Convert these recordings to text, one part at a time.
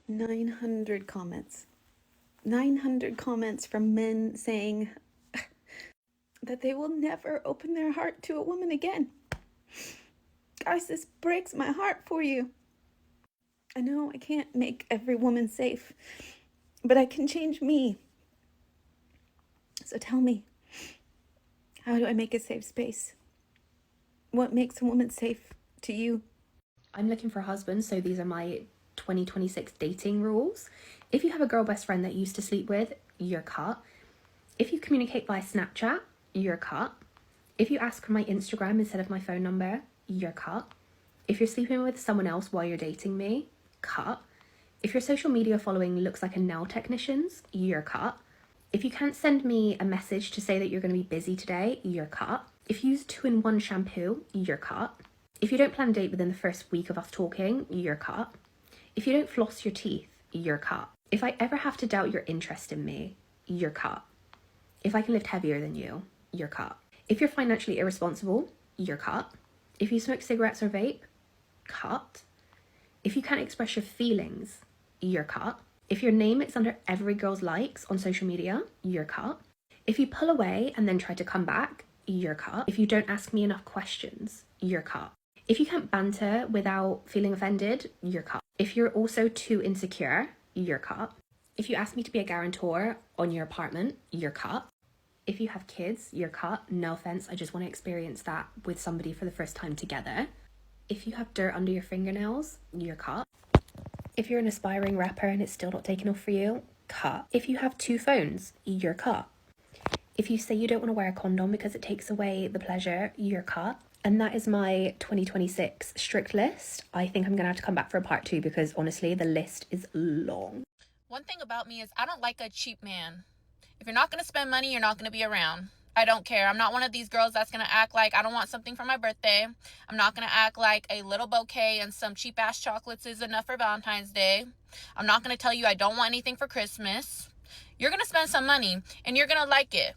900 comments. 900 comments from men saying that they will never open their heart to a woman again. Guys, this breaks my heart for you. I know I can't make every woman safe, but I can change me. So tell me, how do I make a safe space? What makes a woman safe to you? I'm looking for a husband, so these are my 2026 dating rules. If you have a girl best friend that you used to sleep with, you're cut. If you communicate via Snapchat, you're cut. If you ask for my Instagram instead of my phone number, you're cut. If you're sleeping with someone else while you're dating me, cut. If your social media following looks like a nail technician's, you're cut. If you can't send me a message to say that you're going to be busy today, you're cut. If you use 2-in-1 shampoo, you're cut. If you don't plan a date within the first week of us talking, you're cut. If you don't floss your teeth, you're cut. If I ever have to doubt your interest in me, you're cut. If I can lift heavier than you, you're cut. If you're financially irresponsible, you're cut. If you smoke cigarettes or vape, cut. If you can't express your feelings, you're cut. If your name is under every girl's likes on social media, you're cut. If you pull away and then try to come back, you're cut. If you don't ask me enough questions, you're cut. If you can't banter without feeling offended, you're cut. If you're also too insecure, you're cut. If you ask me to be a guarantor on your apartment, you're cut. If you have kids, you're cut. No offense, I just want to experience that with somebody for the first time together. If you have dirt under your fingernails, you're cut. If you're an aspiring rapper and it's still not taken off for you, cut. If you have 2 phones, you're cut. If you say you don't want to wear a condom because it takes away the pleasure, you're cut. And that is my 2026 strict list. I think I'm going to have to come back for a part 2 because honestly, the list is long. One thing about me is I don't like a cheap man. If you're not going to spend money, you're not going to be around. I don't care. I'm not one of these girls that's going to act like I don't want something for my birthday. I'm not going to act like a little bouquet and some cheap ass chocolates is enough for Valentine's Day. I'm not going to tell you I don't want anything for Christmas. You're going to spend some money and you're going to like it.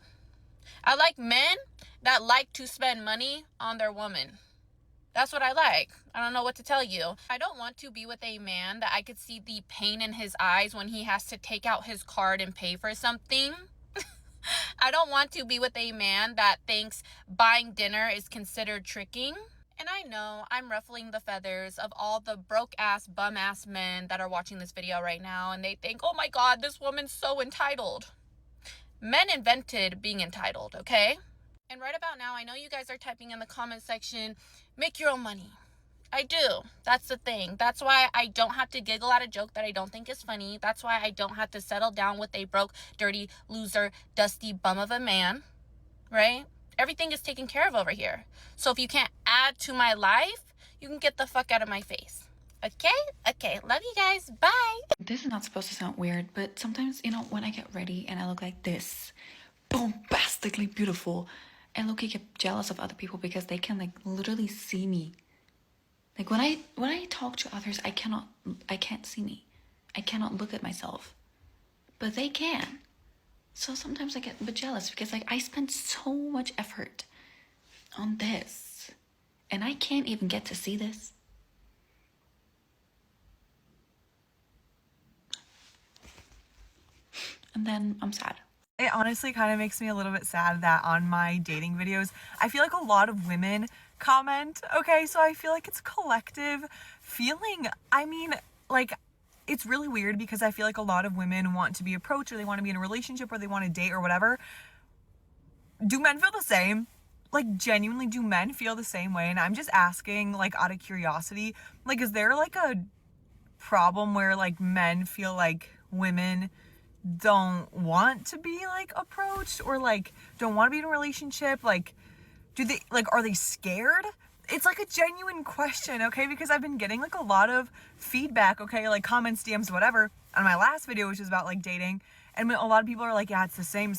I like men that like to spend money on their woman. That's what I like. I don't know what to tell you. I don't want to be with a man that I could see the pain in his eyes when he has to take out his card and pay for something. I don't want to be with a man that thinks buying dinner is considered tricking. And I know I'm ruffling the feathers of all the broke-ass, bum-ass men that are watching this video right now, and they think, oh my God, this woman's so entitled. Men invented being entitled, okay? And right about now, I know you guys are typing in the comment section, make your own money. I do. That's the thing. That's why I don't have to giggle at a joke that I don't think is funny. That's why I don't have to settle down with a broke, dirty, loser, dusty bum of a man, right? Everything is taken care of over here. So if you can't add to my life, you can get the fuck out of my face. Okay? Okay. Love you guys. Bye. This is not supposed to sound weird, but sometimes, when I get ready and I look like this, bombastically beautiful, I low-key get jealous of other people because they can literally see me. When I talk to others, I can't see me. I cannot look at myself. But they can. So sometimes I get a bit jealous because I spent so much effort on this and I can't even get to see this. And then I'm sad. It honestly kind of makes me a little bit sad that on my dating videos, I feel like a lot of women comment. Okay, so I feel like it's a collective feeling. I mean, it's really weird because I feel like a lot of women want to be approached or they want to be in a relationship or they want to date or whatever. Do men feel the same? Genuinely, do men feel the same way? And I'm just asking, out of curiosity, is there a problem where men feel like women don't want to be approached or don't want to be in a relationship? Do they are they scared? It's a genuine question, okay? Because I've been getting a lot of feedback, okay, comments, DMs, whatever, on my last video, which is about dating, and a lot of people are like, yeah, it's the same,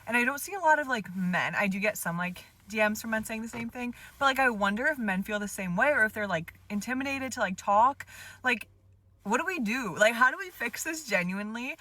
and I don't see a lot of men. I do get some DMs from men saying the same thing, but I wonder if men feel the same way or if they're intimidated to talk. What do we do? How do we fix this genuinely?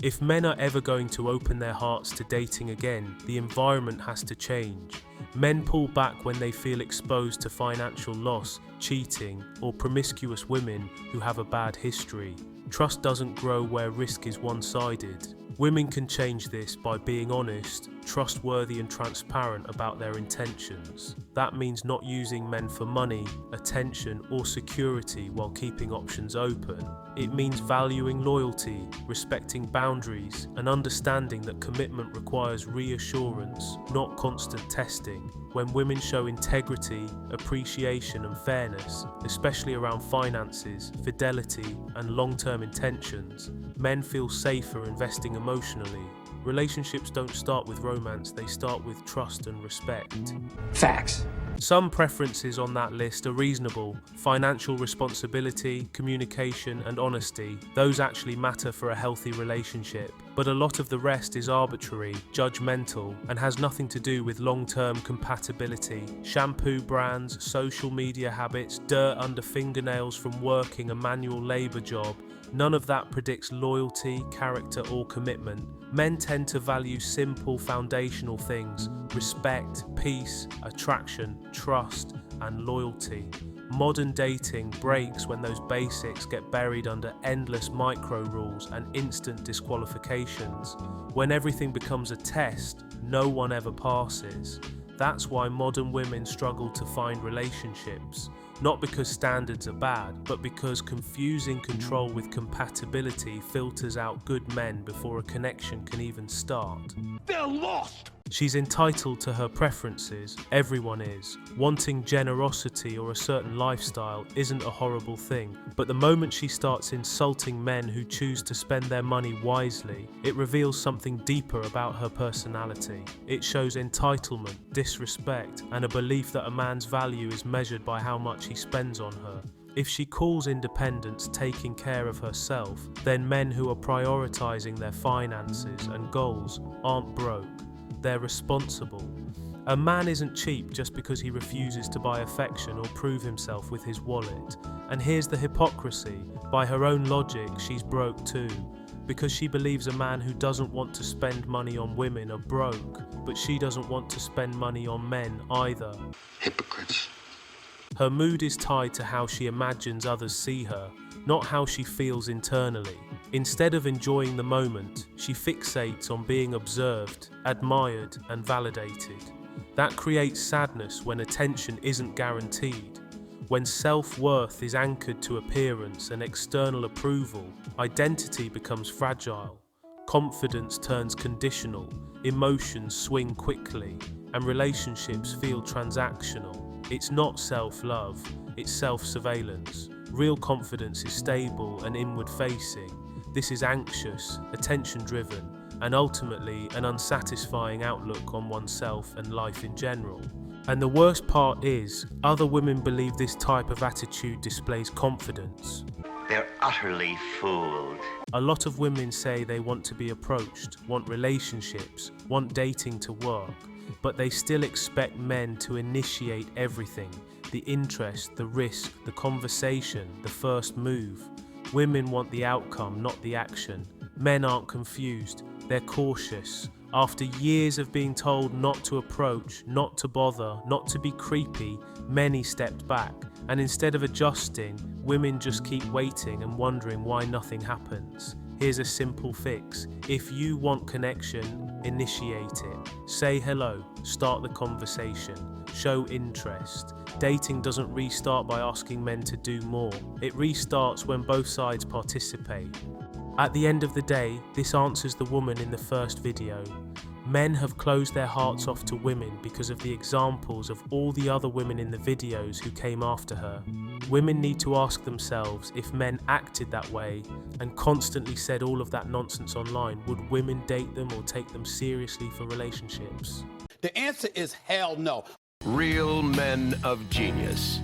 If men are ever going to open their hearts to dating again, the environment has to change. Men pull back when they feel exposed to financial loss, cheating, or promiscuous women who have a bad history. Trust doesn't grow where risk is one-sided. Women can change this by being honest, trustworthy and transparent about their intentions. That means not using men for money, attention or security while keeping options open. It means valuing loyalty, respecting boundaries and understanding that commitment requires reassurance, not constant testing. When women show integrity, appreciation and fairness, especially around finances, fidelity and long-term intentions, men feel safer investing emotionally. Relationships don't start with romance, they start with trust and respect. Facts. Some preferences on that list are reasonable. Financial responsibility, communication and honesty, those actually matter for a healthy relationship. But a lot of the rest is arbitrary, judgmental, and has nothing to do with long-term compatibility. Shampoo brands, social media habits, dirt under fingernails from working a manual labour job, none of that predicts loyalty, character or commitment. Men tend to value simple foundational things: respect, peace, attraction, trust and loyalty. Modern dating breaks when those basics get buried under endless micro rules and instant disqualifications. When everything becomes a test, no one ever passes. That's why modern women struggle to find relationships. Not because standards are bad, but because confusing control with compatibility filters out good men before a connection can even start. They're lost! She's entitled to her preferences, everyone is. Wanting generosity or a certain lifestyle isn't a horrible thing, but the moment she starts insulting men who choose to spend their money wisely, it reveals something deeper about her personality. It shows entitlement, disrespect, and a belief that a man's value is measured by how much he spends on her. If she calls independence taking care of herself, then men who are prioritizing their finances and goals aren't broke. They're responsible. A man isn't cheap just because he refuses to buy affection or prove himself with his wallet. And here's the hypocrisy. By her own logic, she's broke too. Because she believes a man who doesn't want to spend money on women are broke, but she doesn't want to spend money on men either. Hypocrites. Her mood is tied to how she imagines others see her, not how she feels internally. Instead of enjoying the moment, she fixates on being observed, admired, and validated. That creates sadness when attention isn't guaranteed. When self-worth is anchored to appearance and external approval, identity becomes fragile. Confidence turns conditional, emotions swing quickly, and relationships feel transactional. It's not self-love, it's self-surveillance. Real confidence is stable and inward-facing. This is anxious, attention-driven, and ultimately an unsatisfying outlook on oneself and life in general. And the worst part is, other women believe this type of attitude displays confidence. They're utterly fooled. A lot of women say they want to be approached, want relationships, want dating to work, but they still expect men to initiate everything: the interest, the risk, the conversation, the first move. Women want the outcome, not the action. Men aren't confused, they're cautious. After years of being told not to approach, not to bother, not to be creepy, many stepped back. And instead of adjusting, women just keep waiting and wondering why nothing happens. Here's a simple fix. If you want connection, initiate it. Say hello, start the conversation, show interest. Dating doesn't restart by asking men to do more. It restarts when both sides participate. At the end of the day, this answers the woman in the first video. Men have closed their hearts off to women because of the examples of all the other women in the videos who came after her. Women need to ask themselves, if men acted that way and constantly said all of that nonsense online, would women date them or take them seriously for relationships? The answer is hell no. Real men of genius.